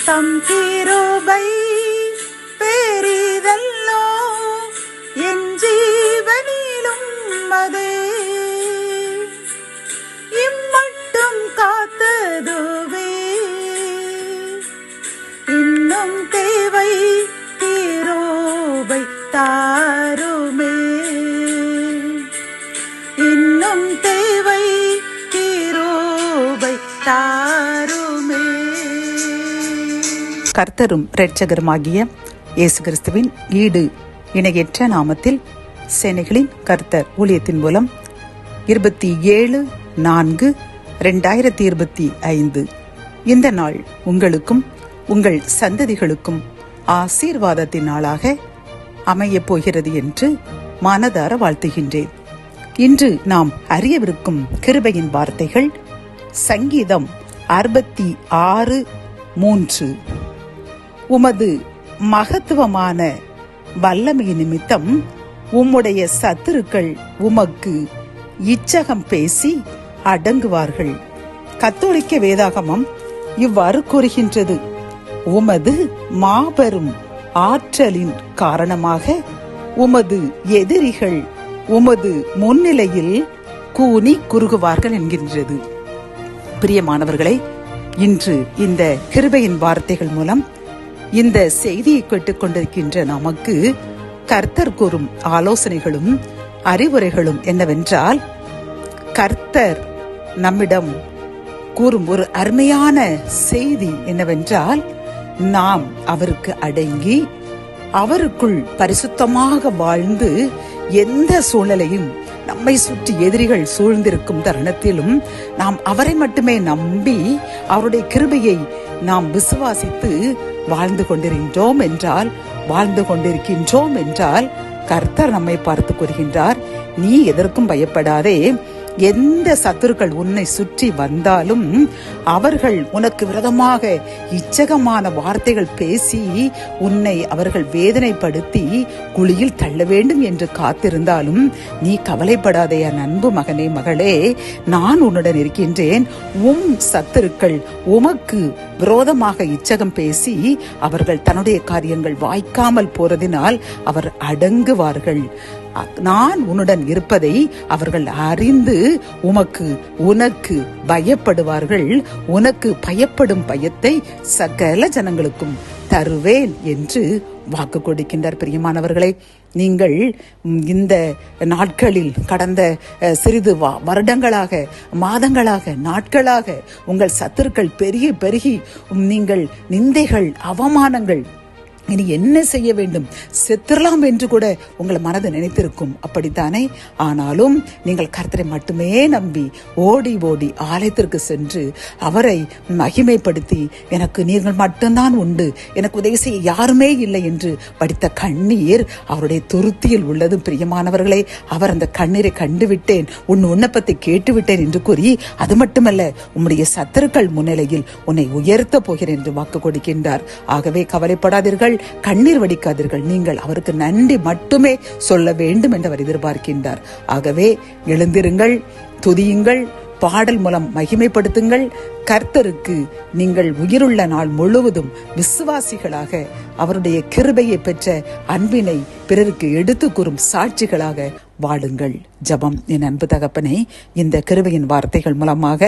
தம் கிருபை பெரிதல்லோ என் ஜீவனிலும் அதே இம்மட்டும் காத்ததுவே இன்னும் தேவை கிருபை தாருமே இன்னும் தேவை கிருபை தாருமே. கர்த்தரும் இரட்சகருமாகிய இயேசு கிறிஸ்துவின் ஈடு இணையற்ற நாமத்தில் சேனைகளின் கர்த்தர் ஊழியத்தின் மூலம் 27/4/2025 இந்த நாள் உங்களுக்கும் உங்கள் சந்ததிகளுக்கும் ஆசீர்வாதத்தின் நாளாக அமையப் போகிறது என்று மனதார வாழ்த்துகின்றேன். இன்று நாம் அறியவிருக்கும் கிருபையின் வார்த்தைகள் சங்கீதம் 66:3. உமது மகத்துவமான வல்லமை நிமித்தம் உம்முடைய சத்துருக்கள் உமக்கு இச்சகம் பேசி அடங்குவார்கள். கத்தோலிக்க வேதாகமம் இவ்வாறு கூறுகின்றது, உமது மாபெரும் ஆற்றலின் காரணமாக உமது எதிரிகள் உமது முன்னிலையில் கூனி குறுகுவார்கள் என்கின்றது. பிரியமானவர்களே, இன்று இந்த கிருபையின் வார்த்தைகள் மூலம் இந்த செய்தியை கேட்டுக்கொண்டிருக்கின்ற நமக்கு கர்த்தர் கூறும் ஆலோசனைகளும் அறிவுரைகளும் என்னவென்றால், கர்த்தர் நம்மிடம் கூறும் ஒரு அருமையான செய்தி என்னவென்றால், நாம் அவருக்கு அடங்கி அவருக்குள் பரிசுத்தமாக வாழ்ந்து எந்த சூழலையும் நம்மை சுற்றி எதிரிகள் சூழ்ந்திருக்கும் தருணத்திலும் நாம் அவரை மட்டுமே நம்பி அவருடைய கிருபையை நாம் விசுவாசித்து வாழ்ந்து கொண்டிருக்கின்றோம் என்றால் கர்த்தர் நம்மை பார்த்து கூறுகின்றார், நீ எதற்கும் பயப்படாதே. எந்த சத்துருக்கள் உன்னை சுற்றி வந்தாலும் அவர்கள் உனக்கு விரோதமாக இச்சகமான வார்த்தைகள் பேசி உன்னை அவர்கள் வேதனைப்படுத்தி குழியில் தள்ள வேண்டும் என்று காத்திருந்தாலும் நீ கவலைப்படாதே என் அன்பு மகனே மகளே, நான் உன்னுடன் இருக்கின்றேன். சத்துருக்கள் உமக்கு விரோதமாக இச்சகம் பேசி அவர்கள் தன்னுடைய காரியங்கள் வாய்க்காமல் போறதினால் அவர் அடங்குவார்கள். நான் உன்னுடன் இருப்பதை அவர்கள் அறிந்து உனக்கு பயப்படுவார்கள். உனக்கு பயப்படும் பயத்தை சகல ஜனங்களுக்கும் தருவேன் என்று வாக்கு கொடுக்கின்றார். பிரியமானவர்களே, நீங்கள் இந்த நாட்களில் கடந்த சிறிது வருடங்களாக, மாதங்களாக, நாட்களாக உங்கள் சத்துருக்கள் பெருகி நீங்கள் நிந்தைகள், அவமானங்கள், இனி என்ன செய்ய வேண்டும், செத்துறலாம் என்று கூட உங்கள் மனது நினைத்திருக்கும். அப்படித்தானே? ஆனாலும் நீங்கள் கர்த்தரை மட்டுமே நம்பி ஓடி ஆலயத்திற்கு சென்று அவரை மகிமைப்படுத்தி, எனக்கு நீங்கள் மட்டும்தான் உண்டு, எனக்கு உதவி செய்ய யாருமே இல்லை என்று படித்த கண்ணீர் அவருடைய துருத்தியில் உள்ளது. பிரியமானவர்களே, அவர் அந்த கண்ணீரை கண்டுவிட்டேன், உன் விண்ணப்பத்தை கேட்டுவிட்டேன் என்று கூறி, அது மட்டுமல்ல, உம்முடைய சத்துருக்கள் முன்னிலையில் உன்னை உயர்த்த போகிறேன் என்று வாக்கு கொடுக்கின்றார். ஆகவே கவலைப்படாதீர்கள், கண்ணீர் வடிக்காதீர்கள். நீங்கள் அவருக்கு நன்றி மட்டுமே சொல்ல வேண்டும் என்று அவர் எதிர்பார்க்கின்றார். ஆகவே எழுந்திருங்கள், துதியுங்கள், பாடல் மூலம் மகிமைப்படுத்துங்கள். கர்த்தருக்கு நீங்கள் உயிருள்ள நாள் முழுவதும் விசுவாசிகளாக அவருடைய கிருபையை பெற்ற அன்பினை பிறருக்கு எடுத்து கூறும் சாட்சிகளாக வாழுங்கள். ஜபம். என் அன்பு தகப்பனே, இந்த கிருபையின் வார்த்தைகள் மூலமாக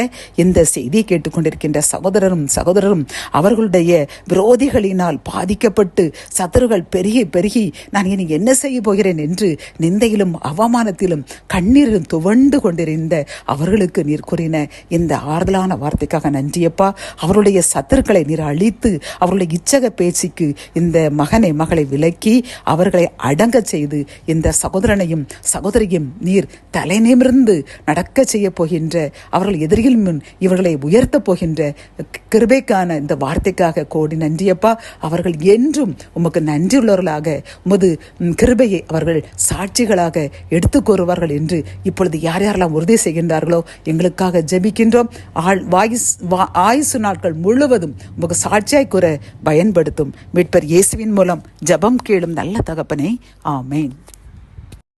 இந்த செய்தி கேட்டுக்கொண்டிருக்கின்ற சகோதரரும் அவர்களுடைய விரோதிகளினால் பாதிக்கப்பட்டு சத்துருகள் பெருகி நான் இனி என்ன செய்ய போகிறேன் என்று நிந்தையிலும் அவமானத்திலும் கண்ணீரிலும் துவண்டு கொண்டிருந்த அவர்களுக்கு நீர் கூறின இந்த ஆறுதலான வார்த்தைக்காக நன்றியப்பா. அவருடைய சத்துருக்களை நீர் அழித்து அவருடைய இச்சக பேச்சுக்கு இந்த மகளை விலக்கி அவர்களை அடங்க செய்து இந்த சகோதரியும் நீர் தலை நிமிர்ந்து நடக்க செய்ய போகின்ற, அவர்கள் எதிரிகள் முன் இவர்களை உயர்த்த போகின்ற கிருபைக்கான இந்த வார்த்தைக்காக கோடி நன்றியப்பா. அவர்கள் என்றும் உமக்கு நன்றியுள்ளவர்களாக உமது கிருபையை அவர்கள் சாட்சிகளாக எடுத்து கூறுவார்கள் என்று இப்பொழுது யாரெல்லாம் உறுதி செய்கின்றார்களோ எங்களுக்காக ஜெபிக்கின்றோம். ஆயுசு நாட்கள் முழுவதும் உமக்கு சாட்சியாய் கூற பயன்படுத்தும். மீட்பர் இயேசுவின் மூலம் ஜெபம் கேளும் நல்ல தகப்பனே, ஆமேன்.